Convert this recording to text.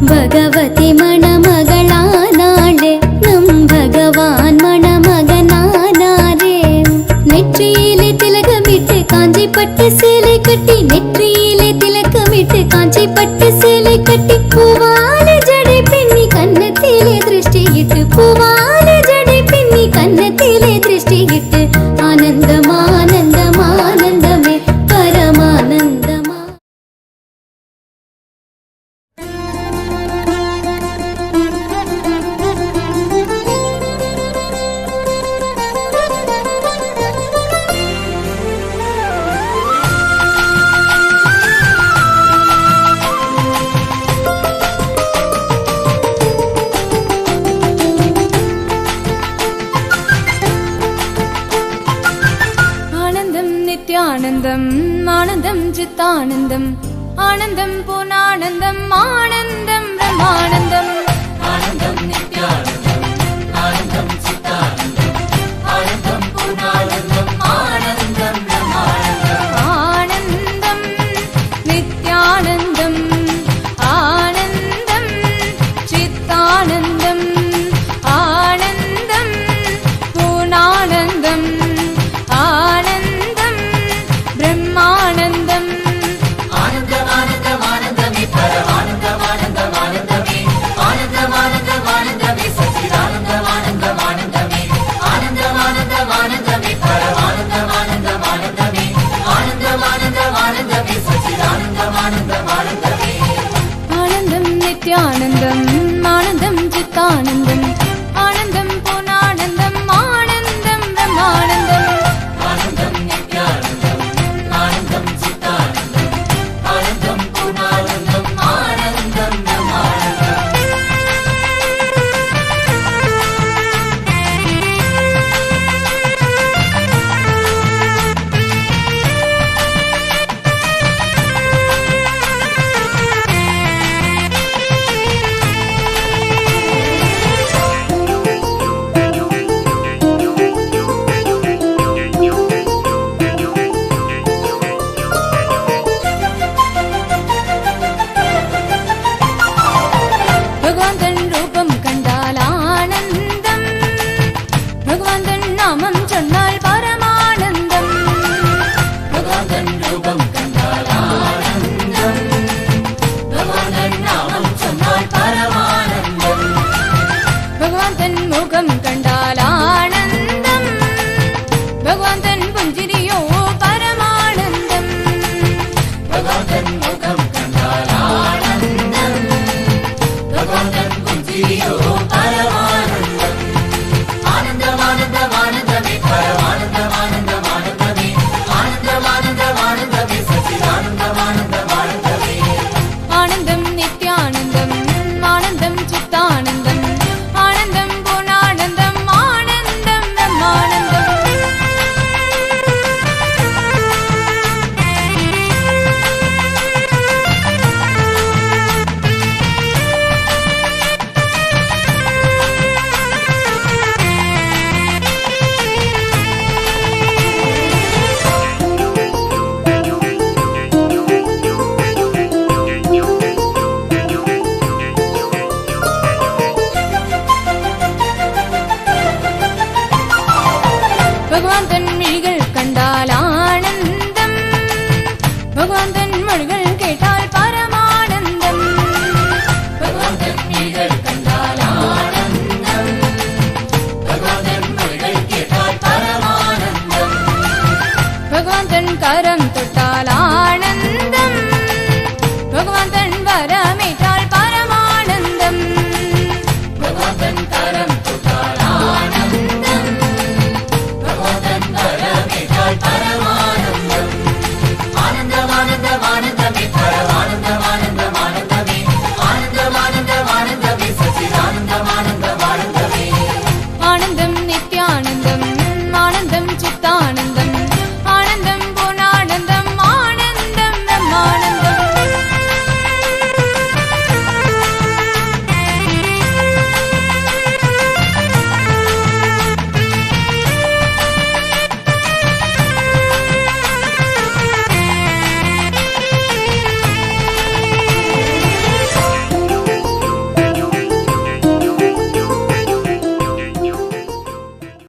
பகவதி மணமகளானாளே நம் பகவான் மணமகனானாரே. நெற்றியிலே திலகமிட்டு காஞ்சி பட்டு சேலை கட்டி, நெற்றியிலே திலகமிட்டு காஞ்சி பட்டு சேலை கட்டி, பூவால ஜடை பின்னி கன்னத்திலே திருஷ்டியிட்டு, பூவால ஜடை பின்னி கன்னத்திலே திருஷ்டியிட்டு, ஆனந்தம் ஆனந்தம் ஆனந்தமே பரமானந்தமா. நித்யானந்தம் ஆனந்தம் சித்தானந்தம் ஆனந்தம் பூர்ணானந்தம் ஆனந்தம் பிரம்மானந்தம் ஆனந்தம் நித்யானந்தம் ஆனந்தம் சித்தானந்தம் ஆனந்தம் பூர்ணானந்தம் ஆனந்தம் பிரம்மானந்தம் ஆனந்தம் நித்யானந்தம் ஆனந்தம் சித்தானந்தம் ஆனந்தம் பூர்ணானந்தம் ஆனந்தம் பிரம்மானந்தம் ஆனந்தம் ஆனந்தம் ஆனந்தமே பரமானந்தம் ஆனந்தம் ஆனந்தமே ஆனந்தம் ஆனந்தம் ஆனந்தமே சச்சிதானந்தம் ஆனந்தம் ஆனந்தமே ஆனந்தம் ஆனந்தம் ஆனந்தமே பரமானந்தம் ஆனந்தம் ஆனந்தமே ஆனந்தம் ஆனந்தம் ஆனந்தமே சச்சிதானந்தம் ஆனந்தம் ஆனந்தமே ஆனந்தம் நித்யானந்தம் ஆனந்தம் சித்தானந்தம் ஆனந்தம் பூர்ணானந்தம் ஆனந்தம் பிரம்மானந்தம் ஆனந்தம் நித்யானந்தம் ஆனந்தம் சித்தானந்தம் ஆனந்தம் பூர்ணானந்தம் ஆனந்தம் பிரம்மானந்தம். பகவான் தன் ரூபம் கண்டால் ஆனந்தம், பகவான் தன் நாமம் சொன்னால் பரமானந்தம். பகவான் தன் ரூபம் கண்டால் ஆனந்தம், பகவான் தன் நாமம் சொன்னால் பரமானந்தம். பகவான் தன் முகம் கண்டால் ஆனந்தம், பகவான் தன் புஞ்சிரியோ பரமானந்தம். பகவான் தன் முகம் கண்டால் ஆனந்தம், பகவான் தன் புஞ்சிரியோ